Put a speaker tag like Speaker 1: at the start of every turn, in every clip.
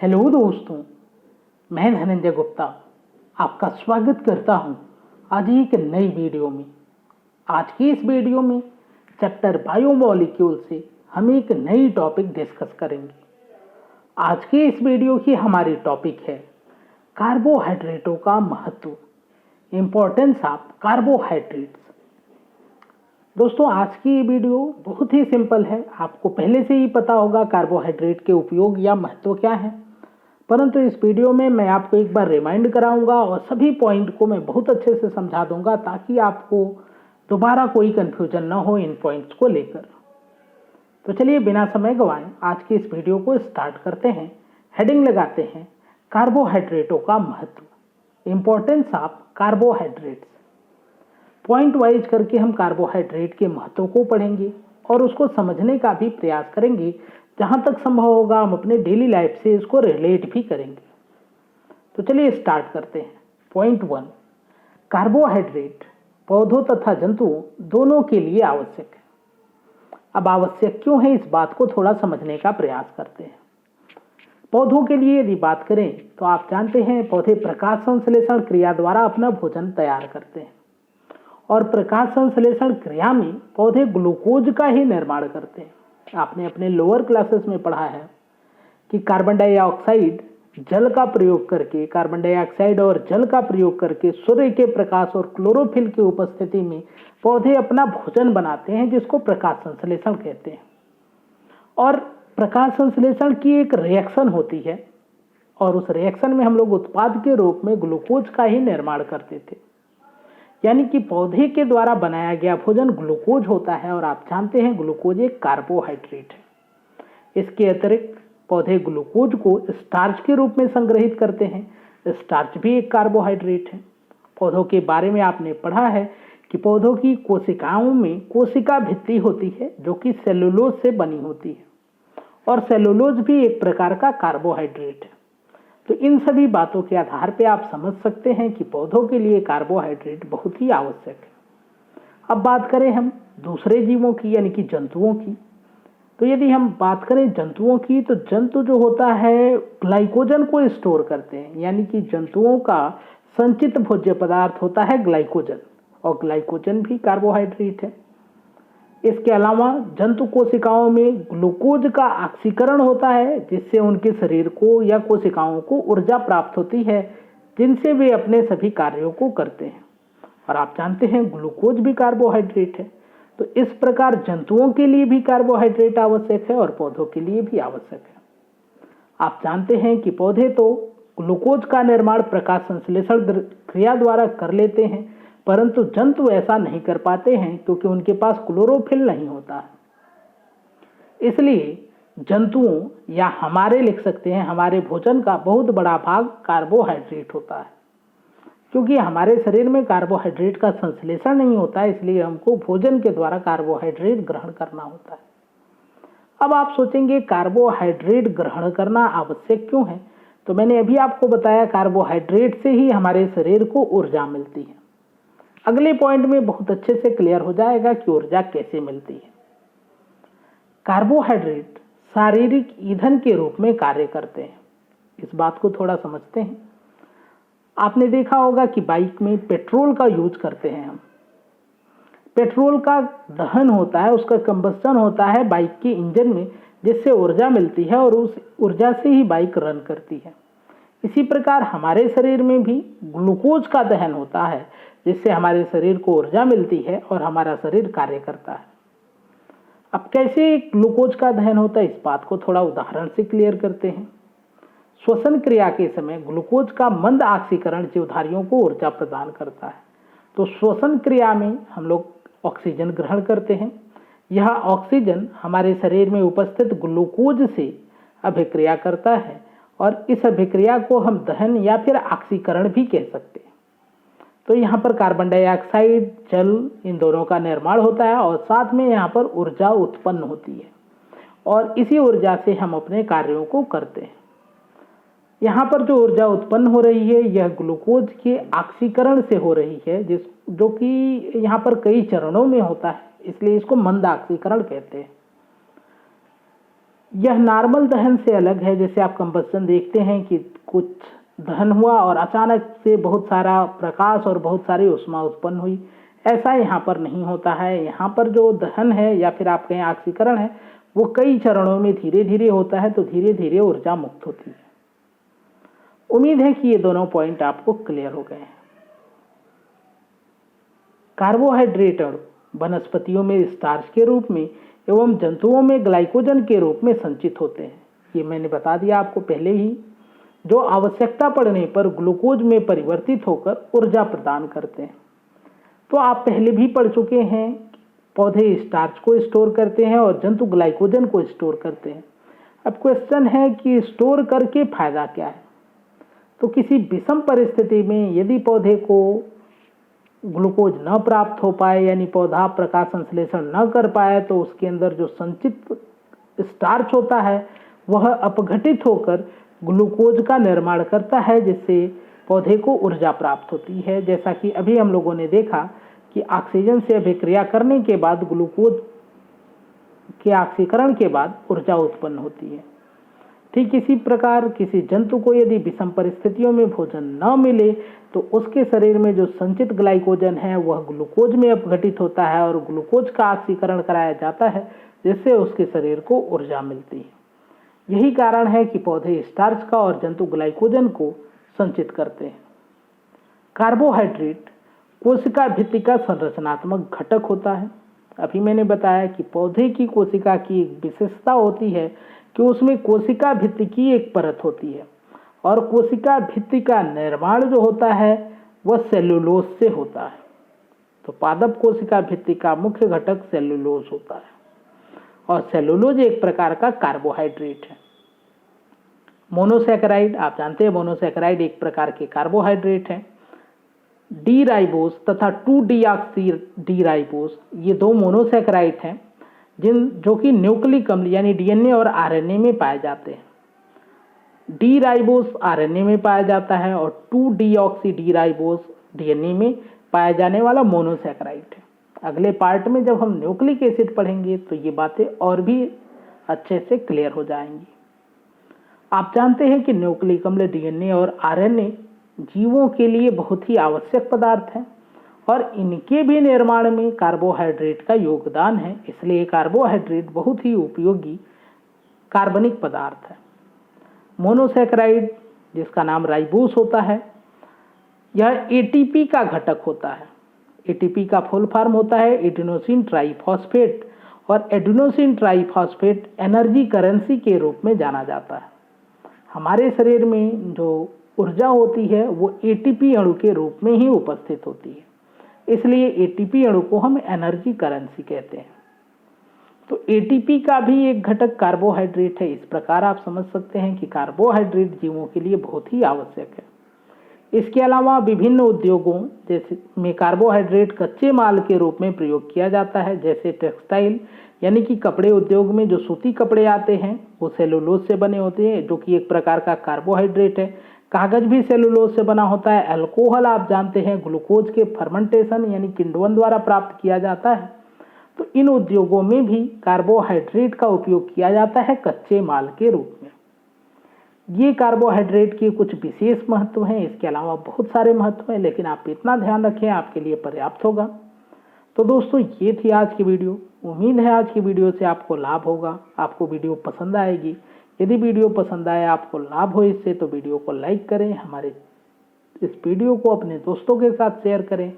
Speaker 1: Hello दोस्तों, मैं धनंजय गुप्ता आपका स्वागत करता हूं आज एक नई वीडियो में। आज की इस वीडियो में चैप्टर बायोमॉलिक्यूल से हम एक नई टॉपिक डिस्कस करेंगे। आज के इस वीडियो की हमारी टॉपिक है कार्बोहाइड्रेटों का महत्व, इम्पोर्टेंस ऑफ कार्बोहाइड्रेट्स। दोस्तों, आज की ये वीडियो बहुत ही सिंपल है। आपको पहले से ही पता होगा कार्बोहाइड्रेट के उपयोग या महत्व क्या है, परंतु इस वीडियो में मैं आपको एक बार रिमाइंड कराऊंगा और सभी पॉइंट को मैं बहुत अच्छे से समझा दूंगा ताकि आपको दोबारा कोई कंफ्यूजन ना हो इन पॉइंट्स को लेकर। तो चलिए बिना समय गंवाए आज की इस वीडियो को स्टार्ट करते हैं। हेडिंग लगाते हैं कार्बोहाइड्रेटों का महत्व, importance of carbohydrates. Point wise करके हम कार्बोहाइड्रेट के महत्व को पढ़ेंगे और उसको समझने का भी प्रयास करेंगे। जहाँ तक संभव होगा हम अपने डेली लाइफ से इसको रिलेट भी करेंगे। तो चलिए स्टार्ट करते हैं। पॉइंट 1, कार्बोहाइड्रेट पौधों तथा जंतुओं दोनों के लिए आवश्यक है। अब आवश्यक क्यों है, इस बात को थोड़ा समझने का प्रयास करते हैं। पौधों के लिए यदि बात करें तो आप जानते हैं पौधे प्रकाश संश्लेषण क्रिया द्वारा अपना भोजन तैयार करते हैं और प्रकाश संश्लेषण क्रिया में पौधे ग्लूकोज का ही निर्माण करते हैं। आपने अपने लोअर क्लासेस में पढ़ा है कि कार्बन डाइऑक्साइड जल का प्रयोग करके, कार्बन डाइऑक्साइड और जल का प्रयोग करके सूर्य के प्रकाश और क्लोरोफिल की उपस्थिति में पौधे अपना भोजन बनाते हैं, जिसको प्रकाश संश्लेषण कहते हैं। और प्रकाश संश्लेषण की एक रिएक्शन होती है और उस रिएक्शन में हम लोग उत्पाद के रूप में ग्लूकोज का ही निर्माण करते थे। यानी कि पौधे के द्वारा बनाया गया भोजन ग्लूकोज होता है और आप जानते हैं ग्लूकोज एक कार्बोहाइड्रेट है। इसके अतिरिक्त पौधे ग्लूकोज को स्टार्च के रूप में संग्रहित करते हैं। स्टार्च भी एक कार्बोहाइड्रेट है। पौधों के बारे में आपने पढ़ा है कि पौधों की कोशिकाओं में कोशिका भित्ति होती है जो कि सेलुलोज से बनी होती है और सेलुलोज भी एक प्रकार का कार्बोहाइड्रेट है। तो इन सभी बातों के आधार पर आप समझ सकते हैं कि पौधों के लिए कार्बोहाइड्रेट बहुत ही आवश्यक है। अब बात करें हम दूसरे जीवों की यानी कि जंतुओं की। तो यदि हम बात करें जंतुओं की तो जंतु जो होता है ग्लाइकोजन को स्टोर करते हैं, यानी कि जंतुओं का संचित भोज्य पदार्थ होता है ग्लाइकोजन और ग्लाइकोजन भी कार्बोहाइड्रेट है। इसके अलावा जंतु कोशिकाओं में ग्लूकोज का ऑक्सीकरण होता है जिससे उनके शरीर को या कोशिकाओं को ऊर्जा प्राप्त होती है जिनसे वे अपने सभी कार्यों को करते हैं। और आप जानते हैं ग्लूकोज भी कार्बोहाइड्रेट है। तो इस प्रकार जंतुओं के लिए भी कार्बोहाइड्रेट आवश्यक है और पौधों के लिए भी आवश्यक है। आप जानते हैं कि पौधे तो ग्लूकोज का निर्माण प्रकाश संश्लेषण क्रिया द्वारा कर लेते हैं, परंतु जंतु ऐसा नहीं कर पाते हैं क्योंकि उनके पास क्लोरोफिल नहीं होता है। इसलिए जंतुओं या हमारे लिख सकते हैं हमारे भोजन का बहुत बड़ा भाग कार्बोहाइड्रेट होता है। क्योंकि हमारे शरीर में कार्बोहाइड्रेट का संश्लेषण नहीं होता है, इसलिए हमको भोजन के द्वारा कार्बोहाइड्रेट ग्रहण करना होता है। अब आप सोचेंगे कार्बोहाइड्रेट ग्रहण करना आवश्यक क्यों है, तो मैंने अभी आपको बताया कार्बोहाइड्रेट से ही हमारे शरीर को ऊर्जा मिलती है। अगले पॉइंट में बहुत अच्छे से क्लियर हो जाएगा कि ऊर्जा कैसे मिलती है। कार्बोहाइड्रेट शारीरिक ईंधन के रूप में कार्य करते हैं। इस बात को थोड़ा समझते हैं। आपने देखा होगा कि बाइक में पेट्रोल का यूज करते हैं हम। पेट्रोल का दहन होता है, उसका कंबस्टन होता है बाइक के इंजन में, जिससे ऊर्जा मिलती है और उस ऊर्जा से ही बाइक रन करती है। इसी प्रकार हमारे शरीर में भी ग्लूकोज का दहन होता है जिससे हमारे शरीर को ऊर्जा मिलती है और हमारा शरीर कार्य करता है। अब कैसे ग्लूकोज का दहन होता है, इस बात को थोड़ा उदाहरण से क्लियर करते हैं। श्वसन क्रिया के समय ग्लूकोज का मंद ऑक्सीकरण जीवधारियों को ऊर्जा प्रदान करता है। तो श्वसन क्रिया में हम लोग ऑक्सीजन ग्रहण करते हैं। यह ऑक्सीजन हमारे शरीर में उपस्थित ग्लूकोज से अभिक्रिया करता है और इस अभिक्रिया को हम दहन या फिर ऑक्सीकरण भी कह सकते हैं। तो यहाँ पर कार्बन डाइऑक्साइड, जल, इन दोनों का निर्माण होता है और साथ में यहाँ पर ऊर्जा उत्पन्न होती है और इसी ऊर्जा से हम अपने कार्यों को करते हैं। यहाँ पर जो ऊर्जा उत्पन्न हो रही है यह ग्लूकोज के ऑक्सीकरण से हो रही है, जो कि यहाँ पर कई चरणों में होता है, इसलिए इसको मंद ऑक्सीकरण कहते हैं। यह नॉर्मल दहन से अलग है। जैसे आप कंबस्शन देखते हैं कि कुछ दहन हुआ और अचानक से बहुत सारा प्रकाश और बहुत सारी ऊष्मा उत्पन्न हुई, ऐसा यहाँ पर नहीं होता है। यहाँ पर जो दहन है या फिर आप कहें ऑक्सीकरण है, वो कई चरणों में धीरे धीरे होता है, तो धीरे धीरे ऊर्जा मुक्त होती है। उम्मीद है कि ये दोनों पॉइंट आपको क्लियर हो गए हैं। कार्बोहाइड्रेट वनस्पतियों में स्टार्च के रूप में एवं जंतुओं में ग्लाइकोजन के रूप में संचित होते हैं। ये मैंने बता दिया आपको पहले ही, जो आवश्यकता पड़ने पर ग्लूकोज में परिवर्तित होकर ऊर्जा प्रदान करते हैं। तो आप पहले भी पढ़ चुके हैं, पौधे स्टार्च को स्टोर करते हैं और जंतु ग्लाइकोजन को स्टोर करते हैं। अब क्वेश्चन है कि स्टोर करके फायदा क्या है। तो किसी विषम परिस्थिति में यदि पौधे को ग्लूकोज न प्राप्त हो पाए, यानी पौधा प्रकाश संश्लेषण न कर पाए, तो उसके अंदर जो संचित स्टार्च होता है वह अपघटित होकर ग्लूकोज का निर्माण करता है, जिससे पौधे को ऊर्जा प्राप्त होती है। जैसा कि अभी हम लोगों ने देखा कि ऑक्सीजन से अभिक्रिया करने के बाद ग्लूकोज के ऑक्सीकरण के बाद ऊर्जा उत्पन्न होती है। ठीक इसी प्रकार किसी जंतु को यदि विषम परिस्थितियों में भोजन न मिले, तो उसके शरीर में जो संचित ग्लाइकोजन है वह ग्लूकोज में अपघटित होता है और ग्लूकोज का ऑक्सीकरण कराया जाता है, जिससे उसके शरीर को ऊर्जा मिलती है। यही कारण है कि पौधे स्टार्च का और जंतु ग्लाइकोजन को संचित करते हैं। कार्बोहाइड्रेट कोशिका भित्ति का संरचनात्मक घटक होता है। अभी मैंने बताया कि पौधे की कोशिका की एक विशेषता होती है कि उसमें कोशिका भित्ति की एक परत होती है, और कोशिका भित्ति का निर्माण जो होता है वह सेलुलोज से होता है। तो पादप कोशिका भित्ति का मुख्य घटक सेलुलोज होता है, और सेलुलोज एक प्रकार का कार्बोहाइड्रेट है। मोनोसैकेराइड, आप जानते हैं मोनोसैकेराइड एक प्रकार के कार्बोहाइड्रेट हैं। डी राइबोस तथा 2-डीऑक्सी डी राइबोस, ये दो मोनोसैकेराइड हैं जो कि न्यूक्लिक अम्ल यानी डीएनए और आरएनए में पाए जाते हैं। डी राइबोस आरएनए में पाया जाता है और 2-डीऑक्सी डी राइबोस डीएनए में पाया जाने वाला मोनोसैकेराइड है। अगले पार्ट में जब हम न्यूक्लिक एसिड पढ़ेंगे तो ये बातें और भी अच्छे से क्लियर हो जाएंगी। आप जानते हैं कि न्यूक्लिक अम्ल, डीएनए और आरएनए जीवों के लिए बहुत ही आवश्यक पदार्थ हैं, और इनके भी निर्माण में कार्बोहाइड्रेट का योगदान है। इसलिए कार्बोहाइड्रेट बहुत ही उपयोगी कार्बनिक पदार्थ है। मोनोसैकेराइड, जिसका नाम राइबोस होता है, यह एटीपी का घटक होता है। एटीपी का फुल फॉर्म होता है एडिनोसिन ट्राइफॉस्फेट, और एडिनोसिन ट्राइफॉस्फेट एनर्जी करेंसी के रूप में जाना जाता है। हमारे शरीर में जो ऊर्जा होती है वो एटीपी अणु के रूप में ही उपस्थित होती है, इसलिए एटीपी अणु को हम एनर्जी करेंसी कहते हैं। तो एटीपी का भी एक घटक कार्बोहाइड्रेट है। इस प्रकार आप समझ सकते हैं कि कार्बोहाइड्रेट जीवों के लिए बहुत ही आवश्यक है। इसके अलावा विभिन्न उद्योगों जैसे में कार्बोहाइड्रेट कच्चे माल के रूप में प्रयोग किया जाता है। जैसे टेक्सटाइल यानी कि कपड़े उद्योग में जो सूती कपड़े आते हैं वो सेलुलोज से बने होते हैं, जो कि एक प्रकार का कार्बोहाइड्रेट है। कागज भी सेलुलोज से बना होता है। अल्कोहल आप जानते हैं ग्लूकोज के फर्मेंटेशन यानी किण्वन द्वारा प्राप्त किया जाता है। तो इन उद्योगों में भी कार्बोहाइड्रेट का उपयोग किया जाता है कच्चे माल के रूप में। ये कार्बोहाइड्रेट के कुछ विशेष महत्व हैं। इसके अलावा बहुत सारे महत्व हैं, लेकिन आप इतना ध्यान रखें आपके लिए पर्याप्त होगा। तो दोस्तों, ये थी आज की वीडियो। उम्मीद है आज की वीडियो से आपको लाभ होगा, आपको वीडियो पसंद आएगी। यदि वीडियो पसंद आए, आपको लाभ हो इससे, तो वीडियो को लाइक करें, हमारे इस वीडियो को अपने दोस्तों के साथ शेयर करें,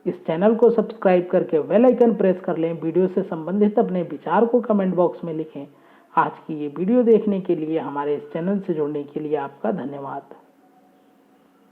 Speaker 1: इस चैनल को सब्सक्राइब करके बेल आइकन प्रेस कर लें। वीडियो से संबंधित अपने विचार को कमेंट बॉक्स में लिखें। आज की ये वीडियो देखने के लिए, हमारे इस चैनल से जुड़ने के लिए आपका धन्यवाद।